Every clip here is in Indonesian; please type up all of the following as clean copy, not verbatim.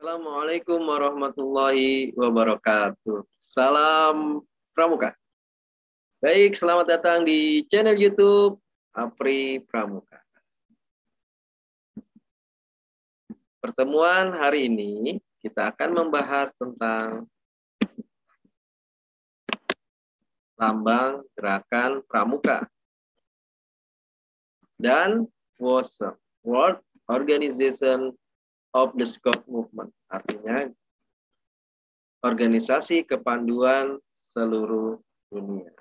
Assalamualaikum warahmatullahi wabarakatuh. Salam Pramuka. Baik, selamat datang di channel YouTube Apri Pramuka. Pertemuan hari ini kita akan membahas tentang lambang gerakan Pramuka dan WOSM, World Organization of the Scout Movement, artinya organisasi kepanduan seluruh dunia.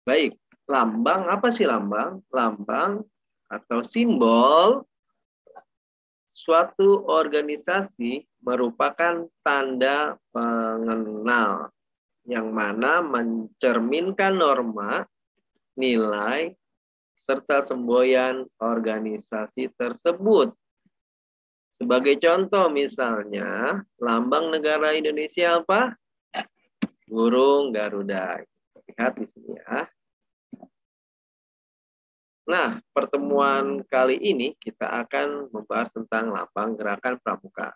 Baik, lambang apa sih lambang? Lambang atau simbol suatu organisasi merupakan tanda pengenal yang mana mencerminkan norma, nilai, serta semboyan organisasi tersebut. Sebagai contoh misalnya, lambang negara Indonesia apa? Burung Garuda. Lihat di sini ya. Nah, pertemuan kali ini kita akan membahas tentang lambang gerakan Pramuka.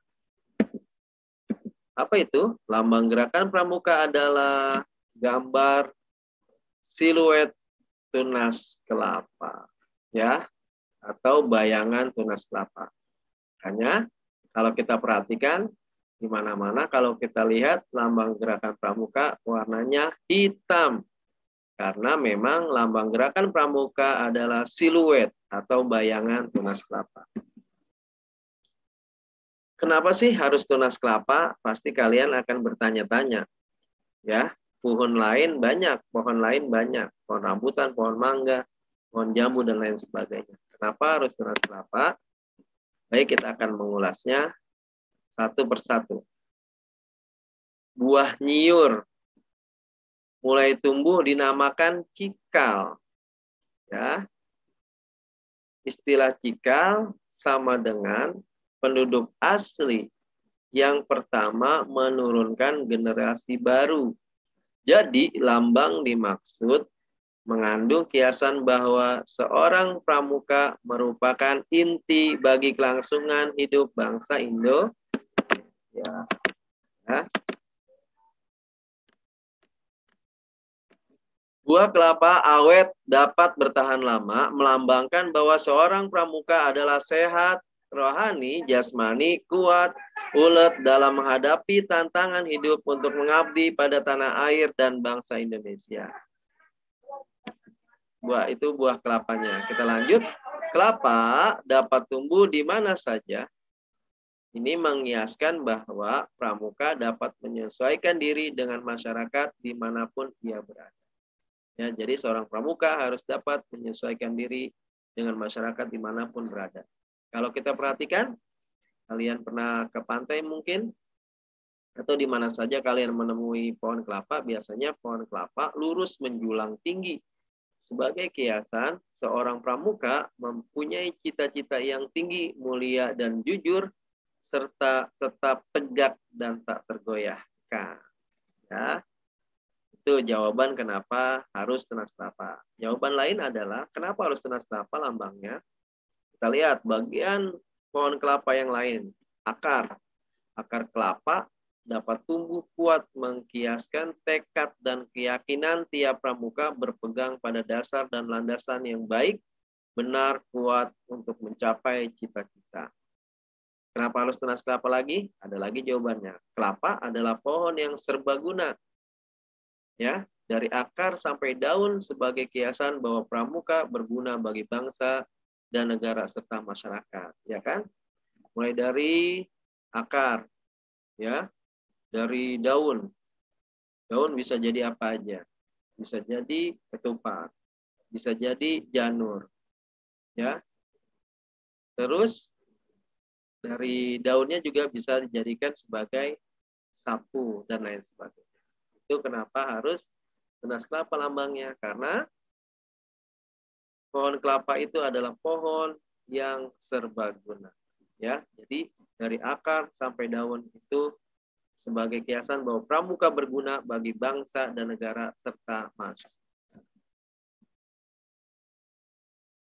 Apa itu? Lambang gerakan Pramuka adalah gambar siluet tunas kelapa, ya, atau bayangan tunas kelapa. Hanya kalau kita perhatikan di mana-mana kalau kita lihat lambang gerakan Pramuka warnanya hitam. Karena memang lambang gerakan Pramuka adalah siluet atau bayangan tunas kelapa. Kenapa sih harus tunas kelapa? Pasti kalian akan bertanya-tanya. Ya, pohon lain banyak, pohon rambutan, pohon mangga, pohon jambu dan lain sebagainya. Kenapa harus tunas kelapa? Baik, kita akan mengulasnya satu persatu. Buah nyiur mulai tumbuh dinamakan cikal. Ya. Istilah cikal sama dengan penduduk asli yang pertama menurunkan generasi baru. Jadi lambang dimaksud mengandung kiasan bahwa seorang pramuka merupakan inti bagi kelangsungan hidup bangsa Indonesia. Ya. Buah kelapa awet dapat bertahan lama, melambangkan bahwa seorang pramuka adalah sehat, rohani, jasmani, kuat, ulet dalam menghadapi tantangan hidup untuk mengabdi pada tanah air dan bangsa Indonesia. Buah itu buah kelapanya. Kita lanjut. Kelapa dapat tumbuh di mana saja. Ini mengiaskan bahwa pramuka dapat menyesuaikan diri dengan masyarakat dimanapun ia berada. Ya, jadi seorang pramuka harus dapat menyesuaikan diri dengan masyarakat dimanapun berada. Kalau kita perhatikan, kalian pernah ke pantai mungkin, atau di mana saja kalian menemui pohon kelapa, biasanya pohon kelapa lurus menjulang tinggi. Sebagai kiasan, seorang pramuka mempunyai cita-cita yang tinggi, mulia, dan jujur, serta tetap tegak dan tak tergoyahkan. Ya. Itu jawaban kenapa harus tunas kelapa. Jawaban lain adalah, kenapa harus tunas kelapa lambangnya? Kita lihat bagian pohon kelapa yang lain, akar. Akar kelapa dapat tumbuh kuat mengkiaskan tekad dan keyakinan tiap pramuka berpegang pada dasar dan landasan yang baik, benar, kuat untuk mencapai cita-cita. Kenapa harus tunas kelapa lagi? Ada lagi jawabannya. Kelapa adalah pohon yang serbaguna. Ya, dari akar sampai daun sebagai kiasan bahwa pramuka berguna bagi bangsa dan negara serta masyarakat, ya kan? Mulai dari akar, ya. Dari daun. Daun bisa jadi apa aja. Bisa jadi ketupat. Bisa jadi janur. Ya. Terus dari daunnya juga bisa dijadikan sebagai sapu dan lain sebagainya. Itu kenapa harus tunas kelapa lambangnya, karena pohon kelapa itu adalah pohon yang serbaguna. Ya. Jadi dari akar sampai daun itu sebagai kiasan bahwa pramuka berguna bagi bangsa dan negara serta masyarakat.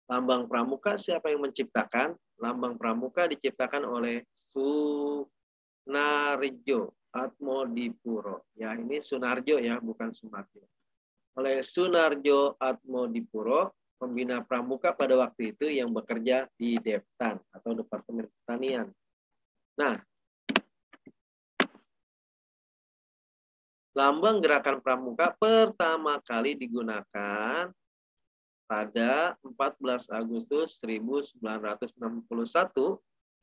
Lambang pramuka siapa yang menciptakan? Lambang Pramuka diciptakan oleh Sunarjo Atmodipuro. Ya, ini Sunarjo ya, bukan Sumarjo. Oleh Sunarjo Atmodipuro, pembina Pramuka pada waktu itu yang bekerja di Deptan atau Departemen Pertanian. Nah, lambang gerakan Pramuka pertama kali digunakan pada 14 Agustus 1961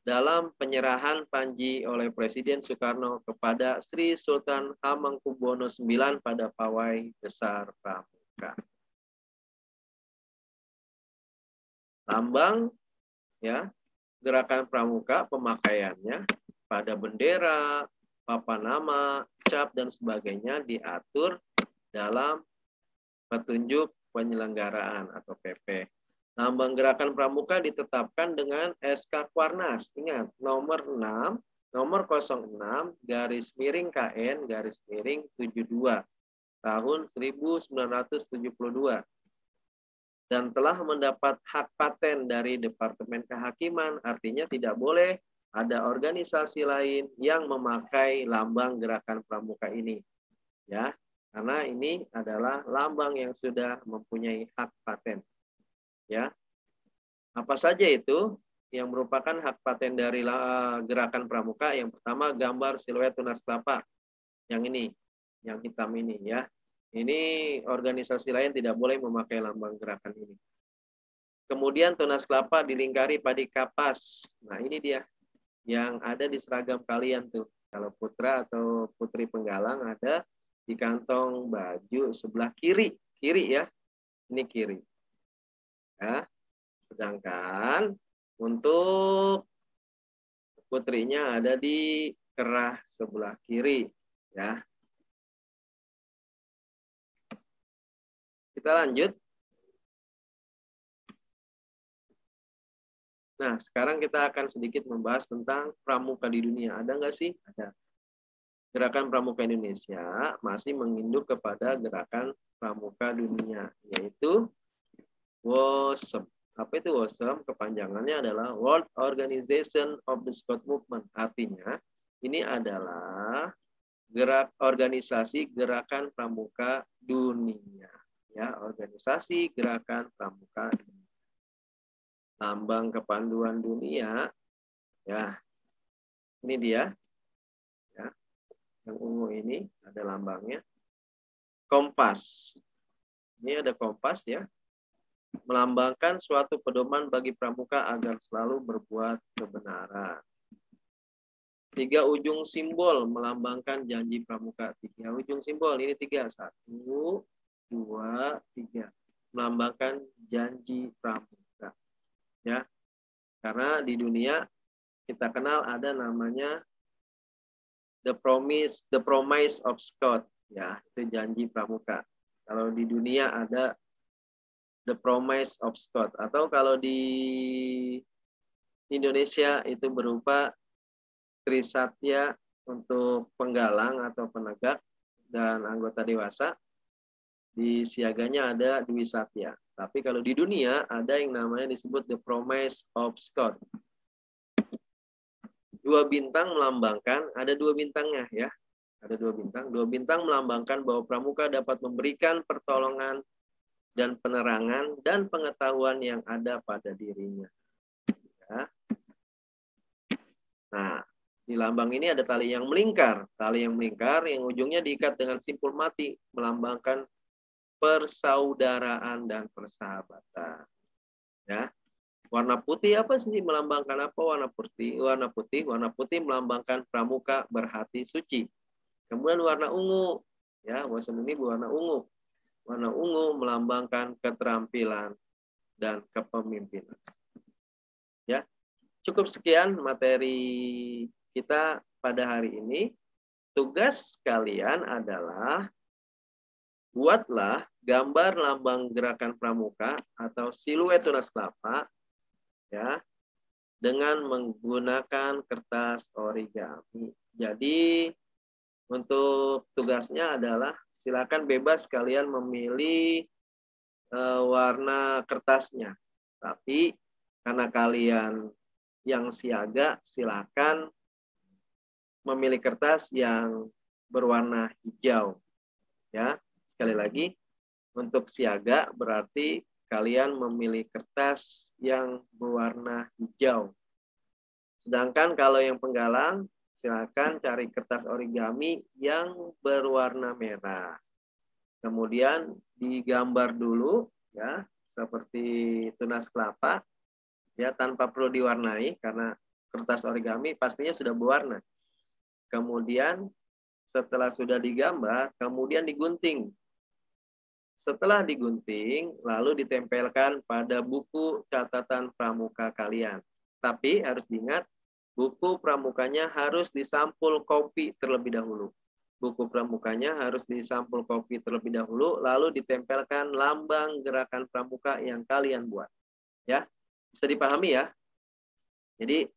dalam penyerahan Panji oleh Presiden Soekarno kepada Sri Sultan Hamengkubuwono IX pada Pawai Besar Pramuka. Lambang ya, gerakan Pramuka pemakaiannya pada bendera, papan nama, cap dan sebagainya diatur dalam petunjuk penyelenggaraan atau PP. Lambang gerakan Pramuka ditetapkan dengan SK Kuarnas. Ingat, nomor 6, nomor 06 garis miring KN garis miring 72 tahun 1972 dan telah mendapat hak paten dari Departemen Kehakiman. Artinya tidak boleh ada organisasi lain yang memakai lambang gerakan Pramuka ini. Ya, karena ini adalah lambang yang sudah mempunyai hak paten. Ya, apa saja itu yang merupakan hak paten dari gerakan Pramuka? Yang pertama, gambar siluet tunas kelapa. Yang ini, yang hitam ini ya. Ini organisasi lain tidak boleh memakai lambang gerakan ini. Kemudian tunas kelapa dilingkari padi kapas. Nah, ini dia yang ada di seragam kalian tuh. Kalau putra atau putri penggalang ada di kantong baju sebelah kiri. Kiri ya. Ini kiri. Ya. Sedangkan untuk putrinya ada di kerah sebelah kiri. Ya. Kita lanjut. Nah, sekarang kita akan sedikit membahas tentang pramuka di dunia. Ada nggak sih? Ada. Gerakan Pramuka Indonesia masih menginduk kepada gerakan pramuka dunia, yaitu WOSM. Apa itu WOSM? Kepanjangannya adalah World Organization of the Scout Movement. Artinya, ini adalah organisasi gerakan pramuka dunia. Ya, organisasi gerakan pramuka dunia. Lambang kepanduan dunia, ya, ini dia, ya, yang ungu ini ada lambangnya, kompas. Ini ada kompas ya, melambangkan suatu pedoman bagi pramuka agar selalu berbuat kebenaran. 3 ujung simbol melambangkan janji pramuka. 3 ujung simbol ini 3, 1, 2, 3, melambangkan janji pramuka. Ya, karena di dunia kita kenal ada namanya the promise of Scott, ya, itu janji pramuka. Kalau di dunia ada the promise of Scott, atau kalau di Indonesia itu berupa Trisatya untuk penggalang atau penegak dan anggota dewasa. Di siaganya ada Dwi Satya. Tapi kalau di dunia ada yang namanya disebut the promise of Scott. 2 bintang melambangkan, ada 2 bintangnya ya. Ada 2 bintang. 2 bintang melambangkan bahwa pramuka dapat memberikan pertolongan dan penerangan dan pengetahuan yang ada pada dirinya. Ya. Nah, di lambang ini ada tali yang melingkar. Tali yang melingkar yang ujungnya diikat dengan simpul mati, melambangkan persaudaraan dan persahabatan. Ya. Warna putih apa sih, melambangkan apa warna putih? Warna putih melambangkan pramuka berhati suci. Kemudian warna ungu, ya, WOSM ini berwarna ungu. Warna ungu melambangkan keterampilan dan kepemimpinan. Ya. Cukup sekian materi kita pada hari ini. Tugas kalian adalah buatlah gambar lambang gerakan pramuka atau siluet tunas kelapa ya dengan menggunakan kertas origami. Jadi untuk tugasnya adalah silakan bebas kalian memilih warna kertasnya. Tapi karena kalian yang siaga silakan memilih kertas yang berwarna hijau. Ya, sekali lagi, untuk siaga berarti kalian memilih kertas yang berwarna hijau. Sedangkan kalau yang penggalang, silakan cari kertas origami yang berwarna merah. Kemudian digambar dulu, ya, seperti tunas kelapa, ya, tanpa perlu diwarnai karena kertas origami pastinya sudah berwarna. Kemudian setelah sudah digambar, kemudian digunting. Setelah digunting, lalu ditempelkan pada buku catatan pramuka kalian. Tapi harus diingat, buku pramukanya harus disampul kopi terlebih dahulu. Buku pramukanya harus disampul kopi terlebih dahulu, lalu ditempelkan lambang gerakan pramuka yang kalian buat. Ya, bisa dipahami ya? Jadi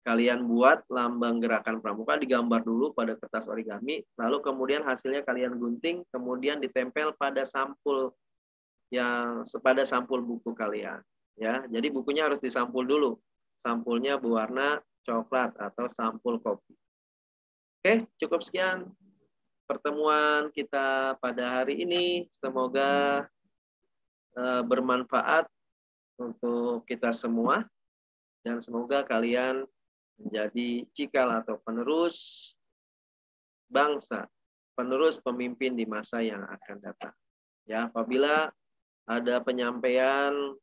kalian buat lambang gerakan pramuka, digambar dulu pada kertas origami, lalu kemudian hasilnya kalian gunting, kemudian ditempel pada sampul buku kalian. Ya, jadi bukunya harus disampul dulu. Sampulnya berwarna coklat atau sampul kopi. Oke, cukup sekian pertemuan kita pada hari ini. Semoga bermanfaat untuk kita semua dan semoga kalian menjadi cikal atau penerus bangsa, penerus pemimpin di masa yang akan datang. Ya, apabila ada penyampaian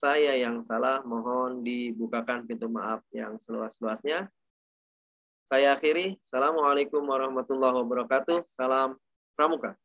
saya yang salah, mohon dibukakan pintu maaf yang seluas-luasnya. Saya akhiri. Assalamualaikum warahmatullahi wabarakatuh. Salam Pramuka.